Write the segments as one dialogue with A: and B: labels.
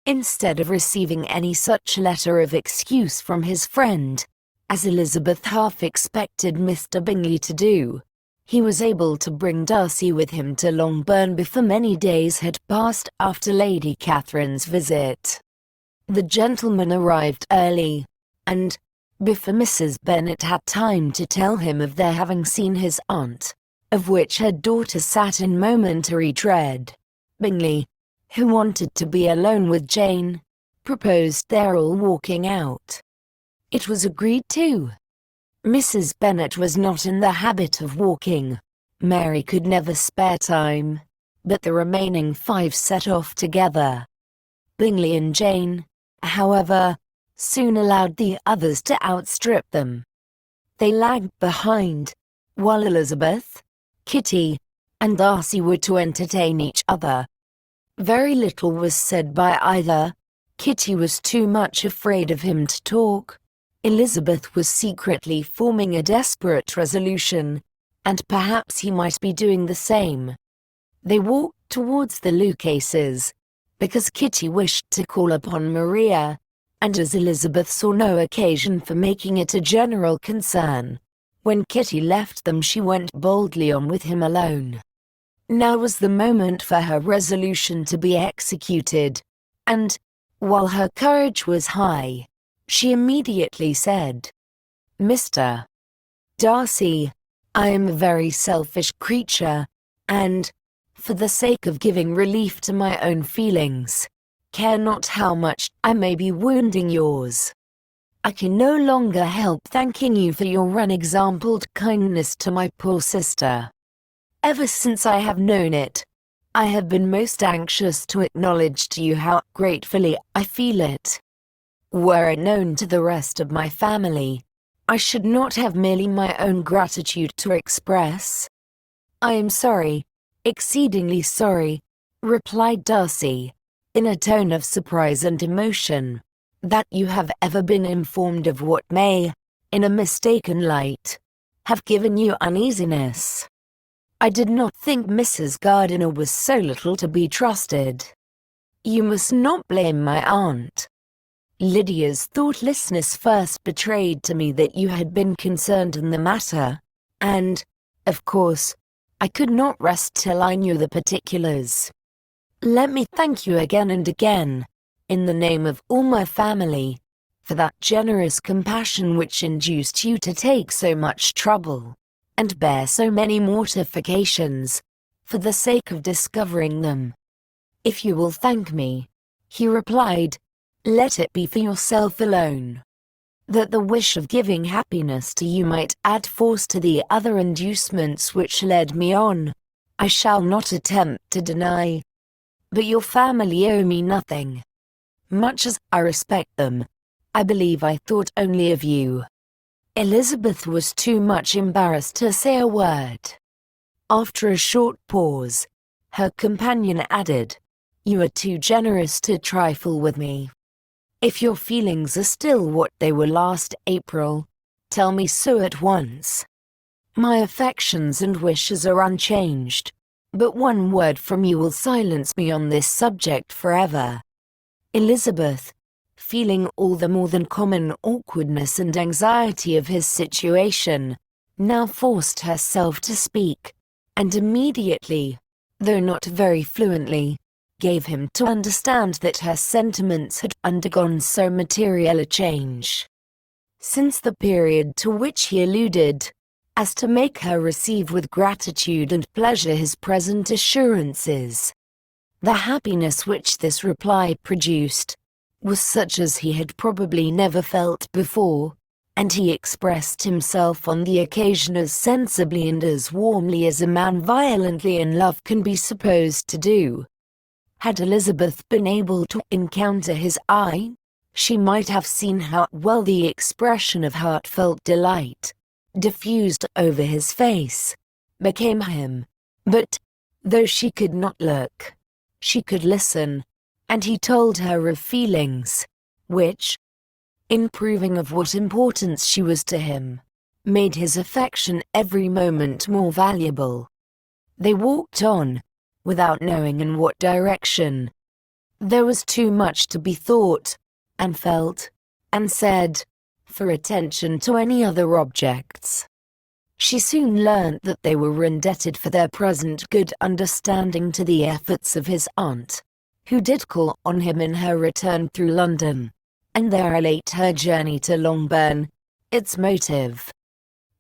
A: Instead of receiving any such letter of excuse from his friend, as Elizabeth half expected Mr. Bingley to do, he was able to bring Darcy with him to Longbourn before many days had passed after Lady Catherine's visit. The gentleman arrived early, and, before Mrs. Bennet had time to tell him of their having seen his aunt, of which her daughter sat in momentary dread, Bingley, who wanted to be alone with Jane, proposed their all walking out. It was agreed to. Mrs. Bennet was not in the habit of walking. Mary could never spare time, but the remaining 5 set off together. Bingley and Jane, however, soon allowed the others to outstrip them. They lagged behind, while Elizabeth, Kitty, and Darcy were to entertain each other. Very little was said by either. Kitty was too much afraid of him to talk. Elizabeth was secretly forming a desperate resolution, and perhaps he might be doing the same. They walked towards the Lucases, because Kitty wished to call upon Maria, and as Elizabeth saw no occasion for making it a general concern. When Kitty left them she went boldly on with him alone. Now was the moment for her resolution to be executed, and, while her courage was high, she immediately said, "Mr. Darcy, I am a very selfish creature, and, for the sake of giving relief to my own feelings, care not how much I may be wounding yours. I can no longer help thanking you for your unexampled kindness to my poor sister. Ever since I have known it, I have been most anxious to acknowledge to you how gratefully I feel it. Were it known to the rest of my family, I should not have merely my own gratitude to express. I am sorry, exceedingly sorry," replied Darcy, in a tone of surprise and emotion, "that you have ever been informed of what may, in a mistaken light, have given you uneasiness. I did not think Mrs. Gardiner was so little to be trusted. You must not blame my aunt. Lydia's thoughtlessness first betrayed to me that you had been concerned in the matter, and, of course, I could not rest till I knew the particulars. Let me thank you again and again, in the name of all my family, for that generous compassion which induced you to take so much trouble, and bear so many mortifications, for the sake of discovering them. If you will thank me," he replied, "let it be for yourself alone. That the wish of giving happiness to you might add force to the other inducements which led me on, I shall not attempt to deny. But your family owe me nothing. Much as I respect them, I believe I thought only of you." Elizabeth was too much embarrassed to say a word. After a short pause, her companion added, "You are too generous to trifle with me. If your feelings are still what they were last April, tell me so at once. My affections and wishes are unchanged, but one word from you will silence me on this subject forever." Elizabeth, feeling all the more than common awkwardness and anxiety of his situation, now forced herself to speak, and immediately, though not very fluently, gave him to understand that her sentiments had undergone so material a change since the period to which he alluded, as to make her receive with gratitude and pleasure his present assurances. The happiness which this reply produced was such as he had probably never felt before, and he expressed himself on the occasion as sensibly and as warmly as a man violently in love can be supposed to do. Had Elizabeth been able to encounter his eye, she might have seen how well the expression of heartfelt delight, diffused over his face, became him. But, though she could not look, she could listen, and he told her of feelings, which, in proving of what importance she was to him, made his affection every moment more valuable. They walked on, without knowing in what direction. There was too much to be thought, and felt, and said, for attention to any other objects. She soon learnt that they were indebted for their present good understanding to the efforts of his aunt, who did call on him in her return through London, and there relate her journey to Longbourn, its motive,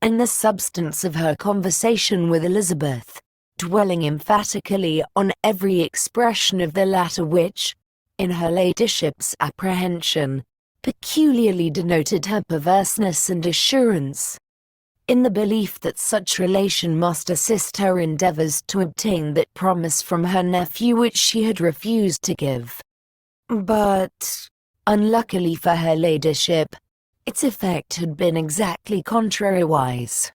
A: and the substance of her conversation with Elizabeth, dwelling emphatically on every expression of the latter which, in her ladyship's apprehension, peculiarly denoted her perverseness and assurance, in the belief that such relation must assist her endeavours to obtain that promise from her nephew which she had refused to give. But, unluckily for her ladyship, its effect had been exactly contrariwise.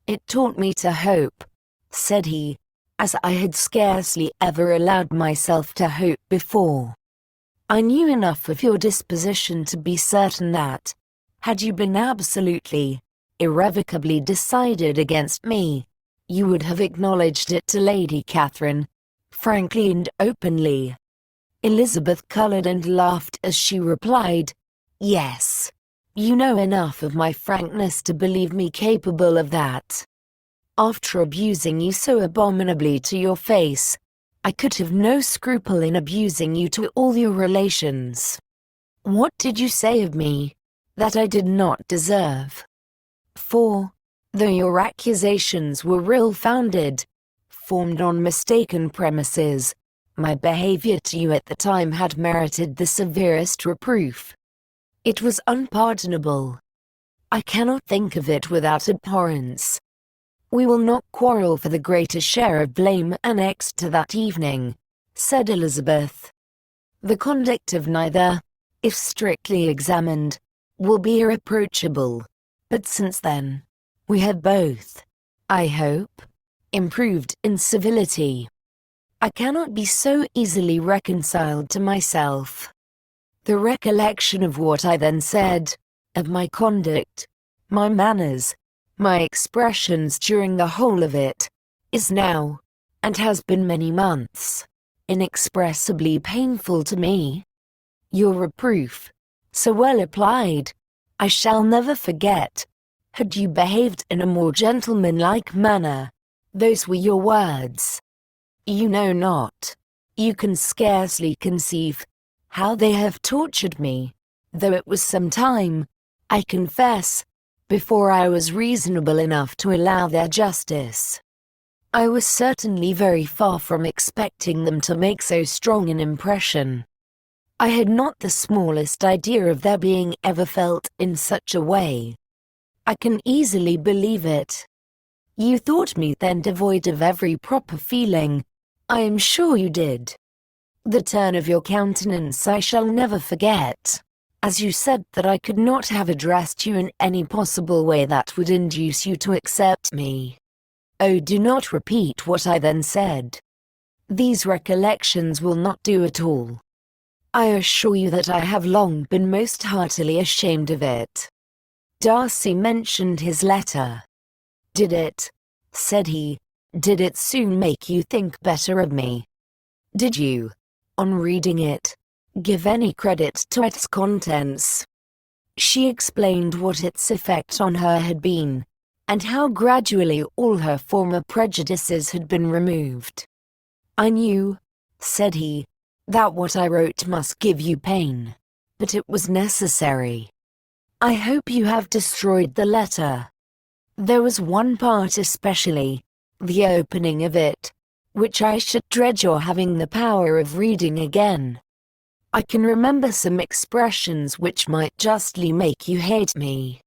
A: It taught me to hope, said he, as I had scarcely ever allowed myself to hope before. I knew enough of your disposition to be certain that, had you been absolutely, irrevocably decided against me, you would have acknowledged it to Lady Catherine, frankly and openly. Elizabeth coloured and laughed as she replied, "Yes. You know enough of my frankness to believe me capable of that. After abusing you so abominably to your face, I could have no scruple in abusing you to all your relations. What did you say of me, that I did not deserve? For, though your accusations were ill-founded, formed on mistaken premises, my behaviour to you at the time had merited the severest reproof. It was unpardonable. I cannot think of it without abhorrence. We will not quarrel for the greater share of blame annexed to that evening," said Elizabeth. "The conduct of neither, if strictly examined, will be irreproachable, but since then, we have both, I hope, improved in civility. I cannot be so easily reconciled to myself. The recollection of what I then said, of my conduct, my manners, my expressions during the whole of it, is now, and has been many months, inexpressibly painful to me. Your reproof, so well applied, I shall never forget. Had you behaved in a more gentlemanlike manner, those were your words. You know not, you can scarcely conceive, how they have tortured me, though it was some time, I confess, before I was reasonable enough to allow their justice. I was certainly very far from expecting them to make so strong an impression. I had not the smallest idea of their being ever felt in such a way. I can easily believe it. You thought me then devoid of every proper feeling. I am sure you did. The turn of your countenance I shall never forget, as you said that I could not have addressed you in any possible way that would induce you to accept me. Oh, do not repeat what I then said. These recollections will not do at all. I assure you that I have long been most heartily ashamed of it." Darcy mentioned his letter. "Did it," said he, "did it soon make you think better of me? Did you, on reading it, give any credit to its contents?" She explained what its effect on her had been, and how gradually all her former prejudices had been removed. "I knew," said he, "that what I wrote must give you pain, but it was necessary. I hope you have destroyed the letter. There was one part especially, the opening of it, which I should dread your having the power of reading again. I can remember some expressions which might justly make you hate me.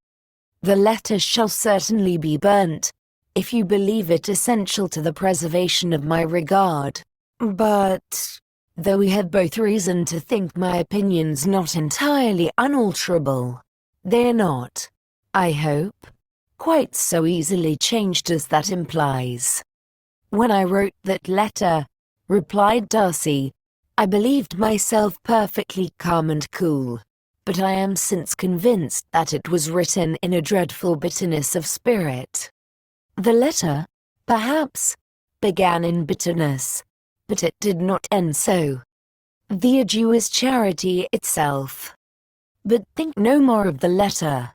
A: The letter shall certainly be burnt, if you believe it essential to the preservation of my regard. But, though we have both reason to think my opinions not entirely unalterable, they are not, I hope, quite so easily changed as that implies. When I wrote that letter," replied Darcy, "I believed myself perfectly calm and cool, but I am since convinced that it was written in a dreadful bitterness of spirit. The letter, perhaps, began in bitterness, but it did not end so. The adieu is charity itself. But think no more of the letter.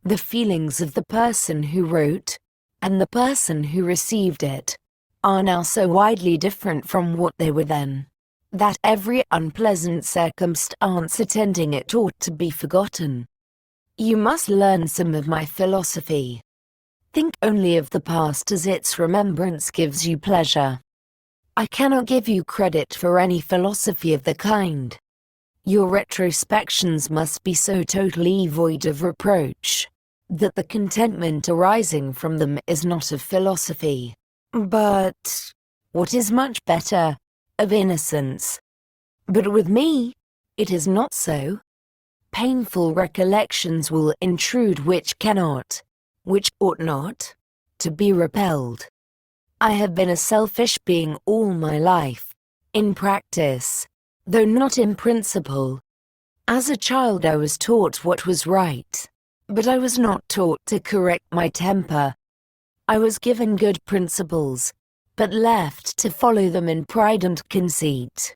A: The feelings of the person who wrote, and the person who received it, are now so widely different from what they were then, that every unpleasant circumstance attending it ought to be forgotten. You must learn some of my philosophy. Think only of the past as its remembrance gives you pleasure. I cannot give you credit for any philosophy of the kind. Your retrospections must be so totally void of reproach, that the contentment arising from them is not of philosophy, but, what is much better, of innocence. But with me, it is not so. Painful recollections will intrude which cannot, which ought not, to be repelled. I have been a selfish being all my life, in practice, though not in principle. As a child I was taught what was right, but I was not taught to correct my temper. I was given good principles, but left to follow them in pride and conceit.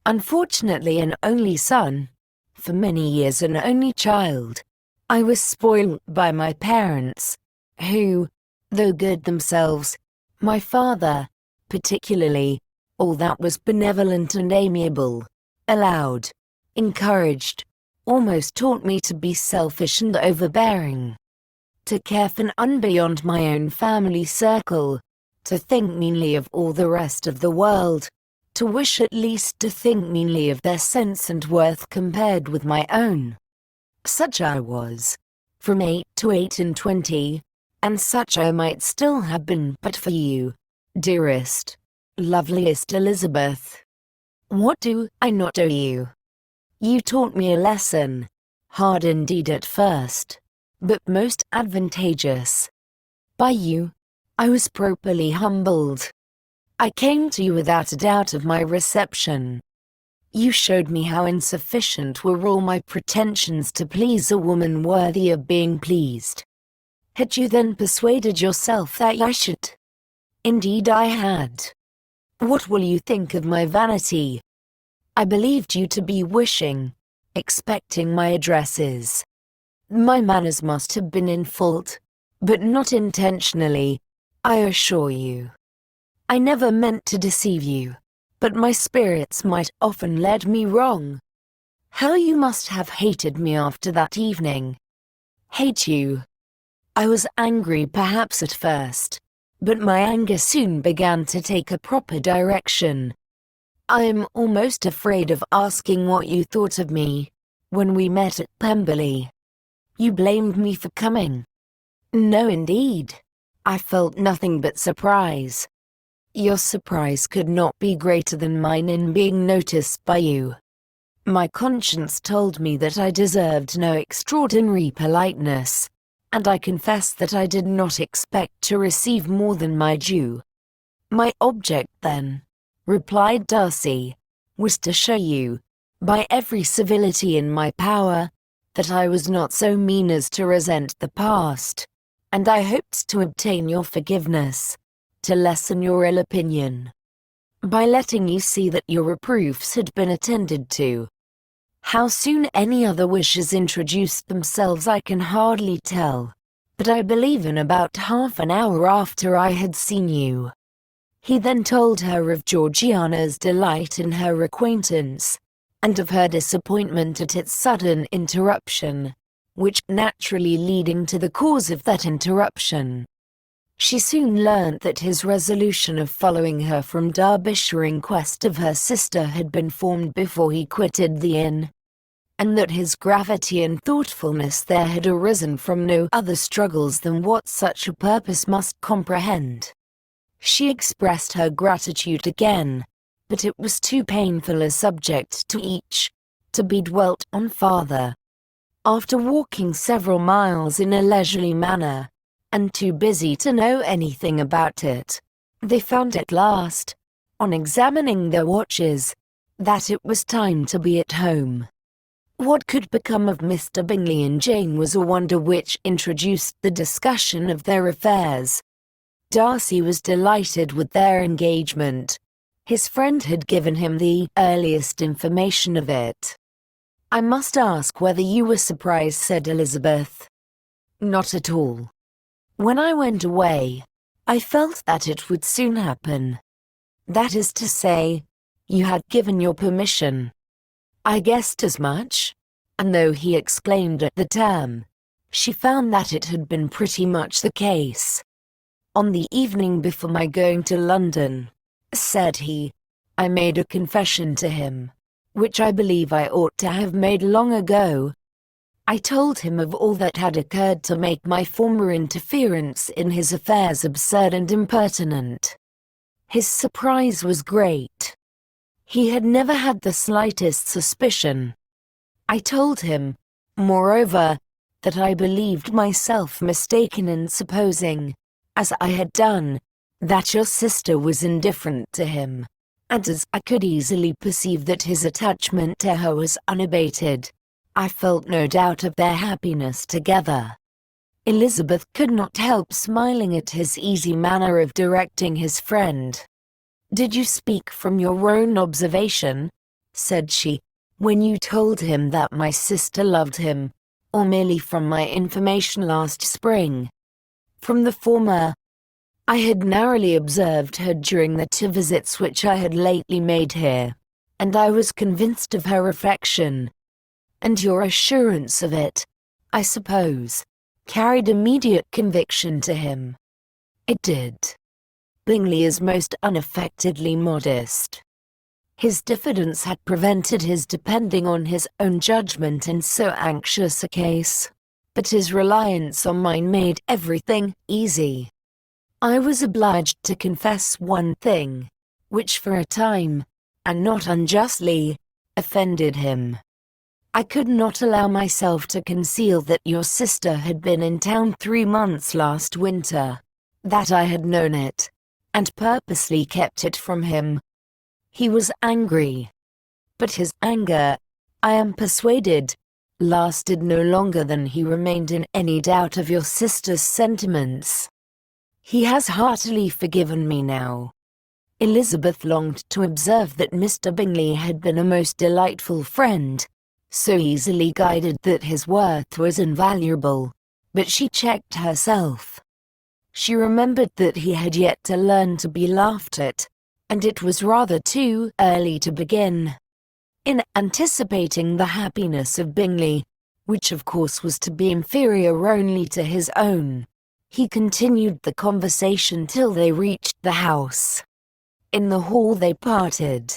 A: Unfortunately an only son, for many years an only child, I was spoiled by my parents, who, though good themselves, my father, particularly, all that was benevolent and amiable, allowed, encouraged, almost taught me to be selfish and overbearing, to care for none beyond my own family circle, to think meanly of all the rest of the world, to wish at least to think meanly of their sense and worth compared with my own. Such I was, from 8 to 28, and such I might still have been but for you, dearest, loveliest Elizabeth. What do I not owe you? You taught me a lesson, hard indeed at first, but most advantageous. By you, I was properly humbled. I came to you without a doubt of my reception. You showed me how insufficient were all my pretensions to please a woman worthy of being pleased. Had you then persuaded yourself that I should? Indeed I had. What will you think of my vanity? I believed you to be wishing, expecting my addresses. My manners must have been in fault, but not intentionally, I assure you. I never meant to deceive you, but my spirits might often lead me wrong. How you must have hated me after that evening. Hate you. I was angry perhaps at first, but my anger soon began to take a proper direction. I am almost afraid of asking what you thought of me, when we met at Pemberley. You blamed me for coming. No indeed. I felt nothing but surprise. Your surprise could not be greater than mine in being noticed by you. My conscience told me that I deserved no extraordinary politeness, and I confess that I did not expect to receive more than my due. My object then, replied Darcy, was to show you, by every civility in my power, that I was not so mean as to resent the past, and I hoped to obtain your forgiveness, to lessen your ill opinion, by letting you see that your reproofs had been attended to. How soon any other wishes introduced themselves I can hardly tell, but I believe in about half an hour after I had seen you. He then told her of Georgiana's delight in her acquaintance, and of her disappointment at its sudden interruption, which naturally leading to the cause of that interruption. She soon learnt that his resolution of following her from Derbyshire in quest of her sister had been formed before he quitted the inn, and that his gravity and thoughtfulness there had arisen from no other struggles than what such a purpose must comprehend. She expressed her gratitude again, but it was too painful a subject to each, to be dwelt on farther. After walking several miles in a leisurely manner, and too busy to know anything about it, they found at last, on examining their watches, that it was time to be at home. What could become of Mr. Bingley and Jane was a wonder which introduced the discussion of their affairs. Darcy was delighted with their engagement. His friend had given him the earliest information of it. "I must ask whether you were surprised," said Elizabeth. "Not at all. When I went away, I felt that it would soon happen. That is to say, you had given your permission. I guessed as much." And though he exclaimed at the term, she found that it had been pretty much the case. "On the evening before my going to London," said he, "I made a confession to him, which I believe I ought to have made long ago. I told him of all that had occurred to make my former interference in his affairs absurd and impertinent." His surprise was great. He had never had the slightest suspicion. "I told him, moreover, that I believed myself mistaken in supposing, as I had done, that your sister was indifferent to him, and as I could easily perceive that his attachment to her was unabated, I felt no doubt of their happiness together." Elizabeth could not help smiling at his easy manner of directing his friend. "Did you speak from your own observation," said she, "when you told him that my sister loved him, or merely from my information last spring?" "From the former. I had narrowly observed her during the 2 visits which I had lately made here, and I was convinced of her affection. And your assurance of it, I suppose, carried immediate conviction to him." "It did." Bingley is most unaffectedly modest. His diffidence had prevented his depending on his own judgment in so anxious a case, but his reliance on mine made everything easy. I was obliged to confess one thing, which for a time, and not unjustly, offended him. I could not allow myself to conceal that your sister had been in town 3 months last winter, that I had known it, and purposely kept it from him. He was angry. But his anger, I am persuaded, lasted no longer than he remained in any doubt of your sister's sentiments. He has heartily forgiven me now." Elizabeth longed to observe that Mr. Bingley had been a most delightful friend, so easily guided that his worth was invaluable, but she checked herself. She remembered that he had yet to learn to be laughed at, and it was rather too early to begin. In anticipating the happiness of Bingley, which of course was to be inferior only to his own, he continued the conversation till they reached the house. In the hall they parted.